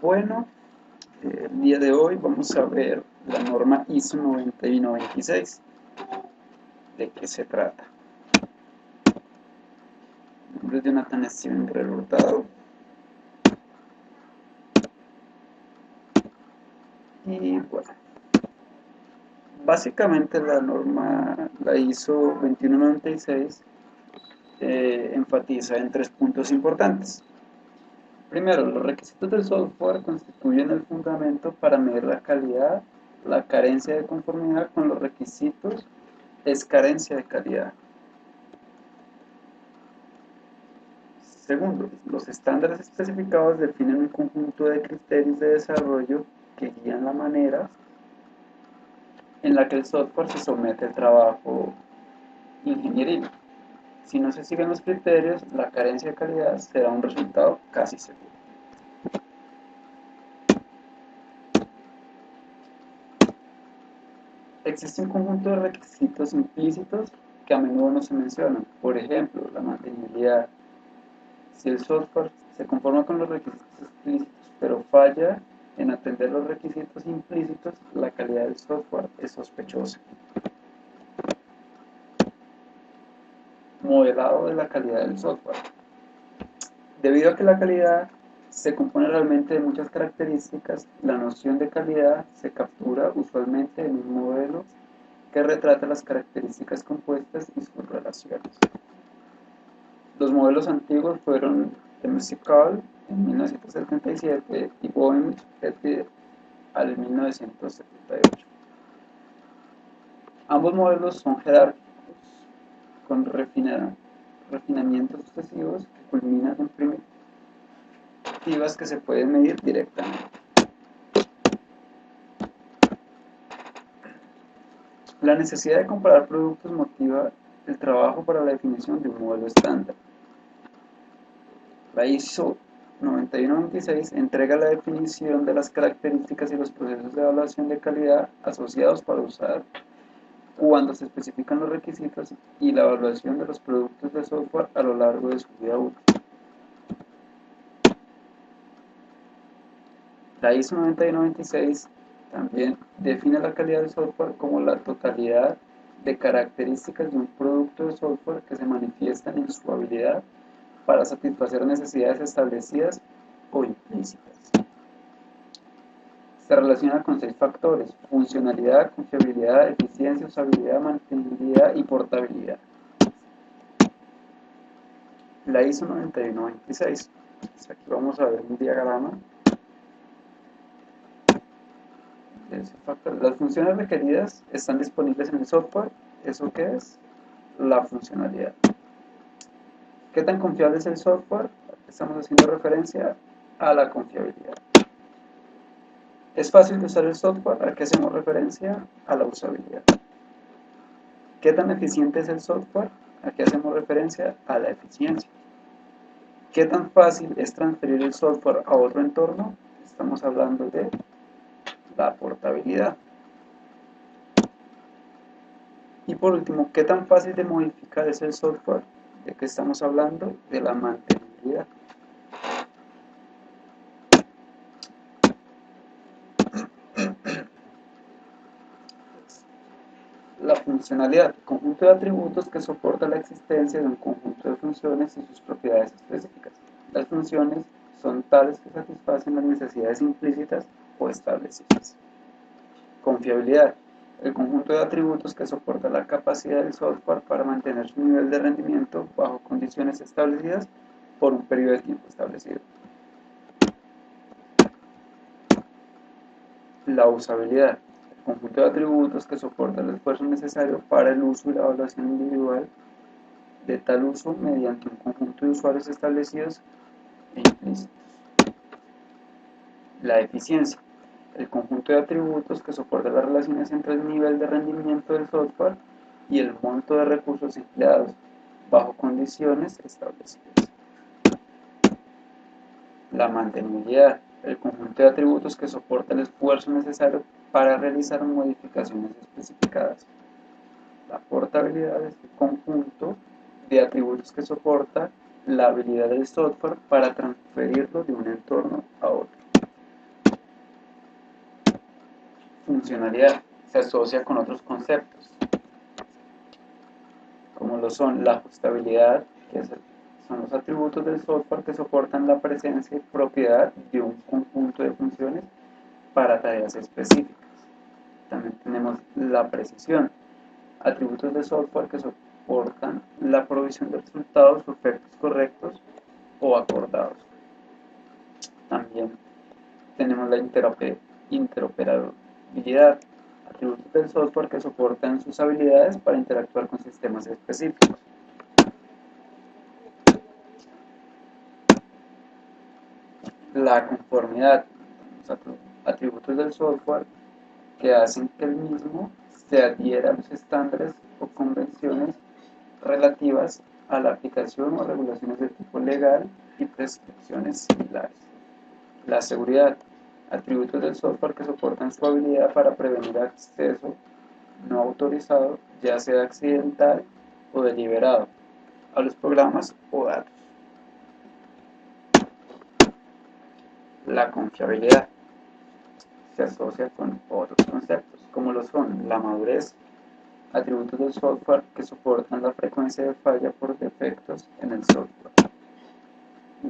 Bueno, el día de hoy vamos a ver la norma ISO 9126. ¿De qué se trata? Mi nombre es Jonathan Steven Guerrero Hurtado. Y bueno, básicamente la norma, la ISO 2196, enfatiza en 3 puntos importantes. Primero, los requisitos del software constituyen el fundamento para medir la calidad. La carencia de conformidad con los requisitos es carencia de calidad. Segundo, los estándares especificados definen un conjunto de criterios de desarrollo que guían la manera en la que el software se somete al trabajo ingenieril. Si no se siguen los criterios, la carencia de calidad será un resultado casi seguro. Existe un conjunto de requisitos implícitos que a menudo no se mencionan. Por ejemplo, la mantenibilidad. Si el software se conforma con los requisitos explícitos, pero falla en atender los requisitos implícitos, la calidad del software es sospechosa. Modelado de la calidad del software. Debido a que la calidad se compone realmente de muchas características, la noción de calidad se captura usualmente en un modelo que retrata las características compuestas y sus relaciones. Los modelos antiguos fueron McCall en 1977 y Boehm et al 1978. Ambos modelos son jerárquicos, con refinamientos sucesivos que culminan en primitivas que se pueden medir directamente. La necesidad de comparar productos motiva el trabajo para la definición de un modelo estándar. La ISO 9196 entrega la definición de las características y los procesos de evaluación de calidad asociados para usar cuando se especifican los requisitos y la evaluación de los productos de software a lo largo de su vida útil. La ISO 9196 también define la calidad del software como la totalidad de características de un producto de software que se manifiestan en su habilidad para satisfacer necesidades establecidas o implícitas. Se relaciona con 6 factores: funcionalidad, confiabilidad, eficiencia, usabilidad, mantenibilidad y portabilidad. La ISO 9196. Aquí vamos a ver un diagrama de ese factor. Las funciones requeridas están disponibles en el software. ¿Eso qué es? La funcionalidad. ¿Qué tan confiable es el software? Estamos haciendo referencia a la confiabilidad. ¿Es fácil de usar el software? ¿A qué hacemos referencia? A la usabilidad. ¿Qué tan eficiente es el software? ¿A qué hacemos referencia? A la eficiencia. ¿Qué tan fácil es transferir el software a otro entorno? Estamos hablando de la portabilidad. Y por último, ¿qué tan fácil de modificar es el software? ¿De qué estamos hablando? De la mantenibilidad. La funcionalidad, conjunto de atributos que soporta la existencia de un conjunto de funciones y sus propiedades específicas. Las funciones son tales que satisfacen las necesidades implícitas o establecidas. Confiabilidad, el conjunto de atributos que soporta la capacidad del software para mantener su nivel de rendimiento bajo condiciones establecidas por un periodo de tiempo establecido. La usabilidad, el conjunto de atributos que soporta el esfuerzo necesario para el uso y la evaluación individual de tal uso mediante un conjunto de usuarios establecidos e implícitos. La eficiencia, el conjunto de atributos que soporta las relaciones entre el nivel de rendimiento del software y el monto de recursos empleados bajo condiciones establecidas. La mantenibilidad, el conjunto de atributos que soporta el esfuerzo necesario para realizar modificaciones especificadas. La portabilidad es el conjunto de atributos que soporta la habilidad del software para transferirlo de un entorno a otro. funcionalidad. Se asocia con otros conceptos, como lo son la ajustabilidad, son los atributos del software que soportan la presencia y propiedad de un conjunto de funciones para tareas específicas. También tenemos la precisión, atributos de software que soportan la provisión de resultados o efectos correctos o acordados. También tenemos la interoperabilidad, atributos del software que soportan sus habilidades para interactuar con sistemas específicos. La conformidad, los atributos del software que hacen que el mismo se adhiera a los estándares o convenciones relativas a la aplicación o regulaciones de tipo legal y prescripciones similares. La seguridad, atributos del software que soportan su habilidad para prevenir acceso no autorizado, ya sea accidental o deliberado, a los programas o datos. La confiabilidad se asocia con otros conceptos, como lo son la madurez, atributos del software que soportan la frecuencia de falla por defectos en el software.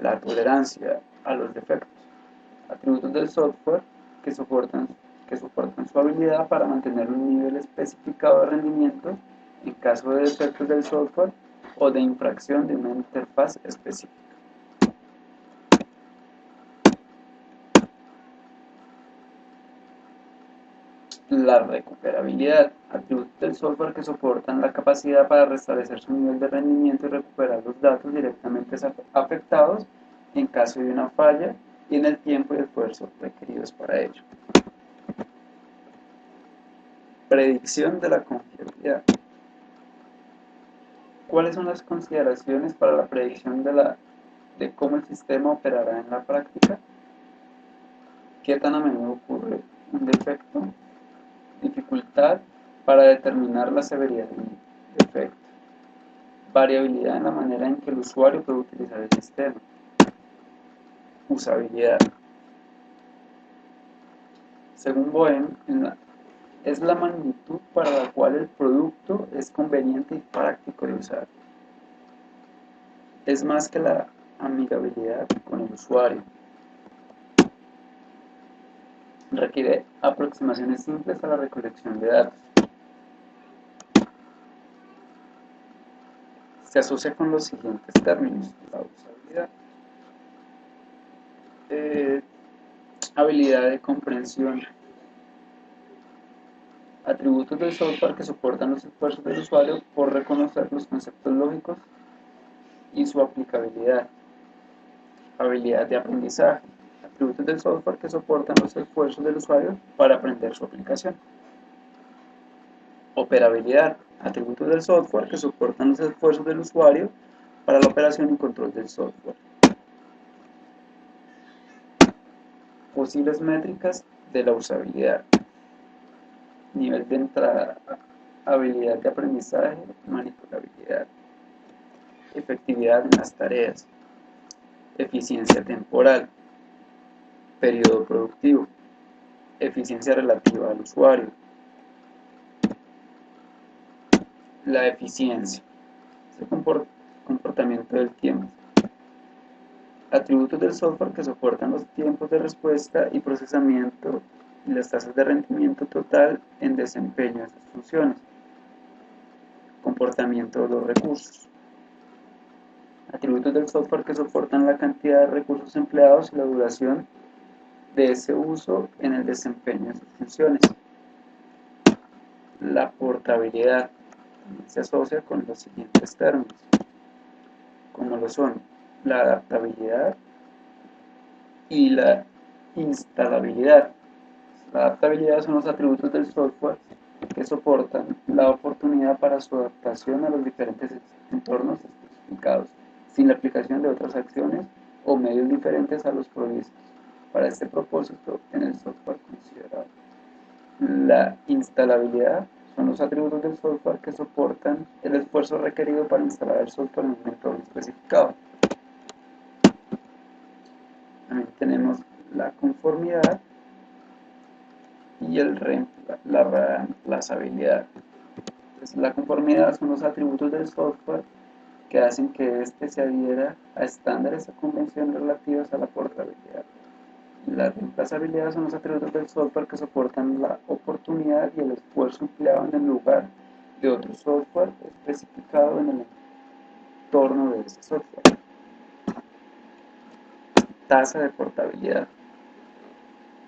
La tolerancia a los defectos, atributos del software que soportan su habilidad para mantener un nivel especificado de rendimiento en caso de defectos del software o de infracción de una interfaz específica. La recuperabilidad, atributos del software que soportan la capacidad para restablecer su nivel de rendimiento y recuperar los datos directamente afectados en caso de una falla y en el tiempo y esfuerzo requeridos para ello. Predicción de la confiabilidad. ¿Cuáles son las consideraciones para la predicción de cómo el sistema operará en la práctica? ¿Qué tan a menudo ocurre un defecto? Dificultad para determinar la severidad del defecto. Variabilidad en la manera en que el usuario puede utilizar el sistema. Usabilidad. Según Boehm, es la magnitud para la cual el producto es conveniente y práctico de usar. Es más que la amigabilidad con el usuario. Requiere aproximaciones simples a la recolección de datos. Se asocia con los siguientes términos: la usabilidad, habilidad de comprensión, atributos del software que soportan los esfuerzos del usuario por reconocer los conceptos lógicos y su aplicabilidad, habilidad de aprendizaje, atributos del software que soportan los esfuerzos del usuario para aprender su aplicación. Operabilidad, atributos del software que soportan los esfuerzos del usuario para la operación y control del software. Posibles métricas de la usabilidad: nivel de entrada, habilidad de aprendizaje, manipulabilidad, efectividad en las tareas, eficiencia temporal, periodo productivo, eficiencia relativa al usuario. La eficiencia, el comportamiento del tiempo. Atributos del software que soportan los tiempos de respuesta y procesamiento y las tasas de rendimiento total en desempeño de sus funciones. Comportamiento de los recursos. Atributos del software que soportan la cantidad de recursos empleados y la duración de ese uso en el desempeño de sus funciones. La portabilidad se asocia con los siguientes términos, como lo son la adaptabilidad y la instalabilidad. La adaptabilidad son los atributos del software que soportan la oportunidad para su adaptación a los diferentes entornos especificados, sin la aplicación de otras acciones o medios diferentes a los provistos para este propósito en el software considerado. La instalabilidad son los atributos del software que soportan el esfuerzo requerido para instalar el software en un entorno especificado. También tenemos la conformidad y la reemplazabilidad. Pues la conformidad son los atributos del software que hacen que éste se adhiera a estándares o convenciones relativas a la portabilidad. La reemplazabilidad son los atributos del software que soportan la oportunidad y el esfuerzo empleado en el lugar de otro software especificado en el entorno de ese software. Tasa de portabilidad.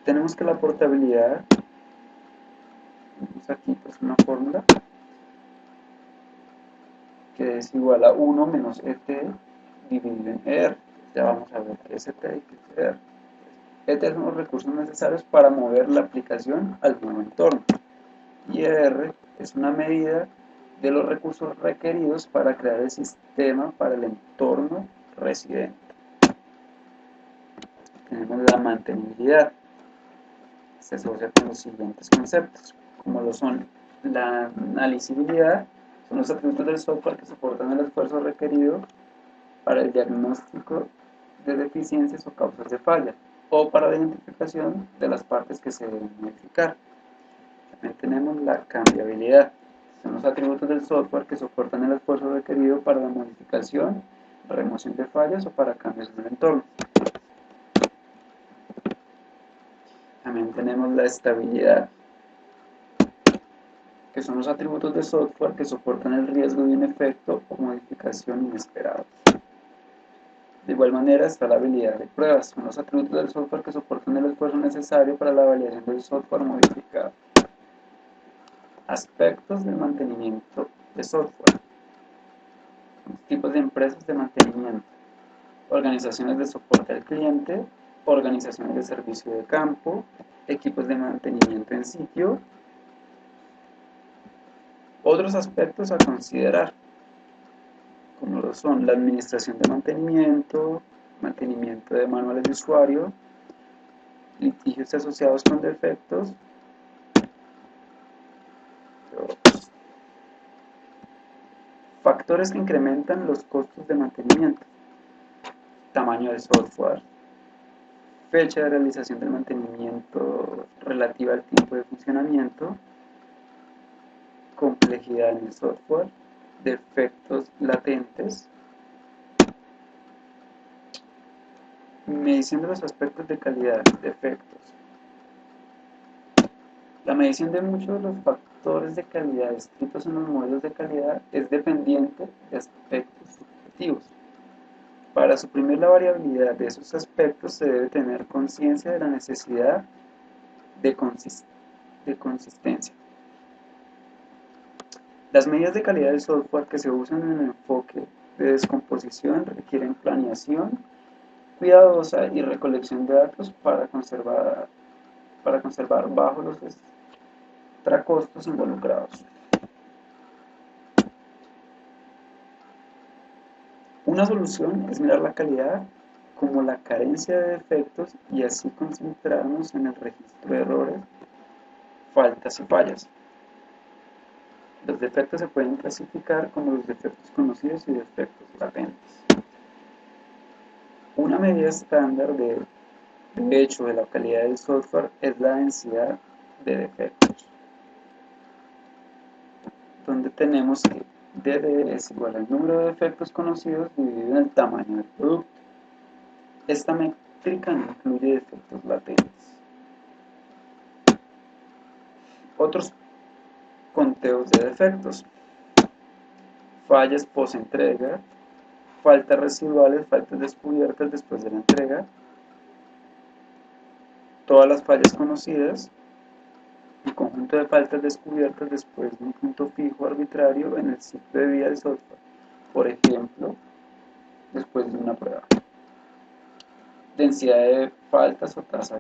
Tenemos que la portabilidad, tenemos aquí pues una fórmula que es igual a 1 menos ET dividido en ER. Ya vamos a ver qué es ET y qué es ER. ET son los recursos necesarios para mover la aplicación al nuevo entorno. Y ER es una medida de los recursos requeridos para crear el sistema para el entorno residente. Tenemos la mantenibilidad. Se asocia con los siguientes conceptos, como lo son la analisibilidad, son los atributos del software que soportan el esfuerzo requerido para el diagnóstico de deficiencias o causas de falla, o para la identificación de las partes que se deben modificar. También tenemos la cambiabilidad, son los atributos del software que soportan el esfuerzo requerido para la modificación, remoción de fallas o para cambios en el entorno. También tenemos la estabilidad, que son los atributos de software que soportan el riesgo de un efecto o modificación inesperado. De igual manera está la habilidad de pruebas, son los atributos del software que soportan el esfuerzo necesario para la validación del software modificado. Aspectos del mantenimiento de software. Tipos de empresas de mantenimiento. Organizaciones de soporte al cliente, organizaciones de servicio de campo, equipos de mantenimiento en sitio. Otros aspectos a considerar, como lo son la administración de mantenimiento, mantenimiento de manuales de usuario, litigios asociados con defectos, factores que incrementan los costos de mantenimiento, tamaño del software, fecha de realización del mantenimiento relativa al tiempo de funcionamiento, complejidad en el software, defectos latentes, medición de los aspectos de calidad, defectos. La medición de muchos de los factores de calidad descritos en los modelos de calidad es dependiente de aspectos subjetivos. Para suprimir la variabilidad de esos aspectos se debe tener conciencia de la necesidad de consistencia. Las medidas de calidad del software que se usan en el enfoque de descomposición requieren planeación cuidadosa y recolección de datos para conservar bajo los extracostos involucrados. Una solución es mirar la calidad como la carencia de defectos y así concentrarnos en el registro de errores, faltas y fallas. Los defectos se pueden clasificar como los defectos conocidos y defectos latentes. Una medida estándar de hecho de la calidad del software es la densidad de defectos, donde tenemos que DD es igual al número de defectos conocidos dividido en el tamaño del producto. Esta métrica no incluye defectos latentes. Otros conteos de defectos: fallas post-entrega, faltas residuales, faltas descubiertas después de la entrega, todas las fallas conocidas, el conjunto de faltas descubiertas después de un punto fijo arbitrario en el ciclo de vida del software, por ejemplo, después de una prueba, densidad de faltas o tasa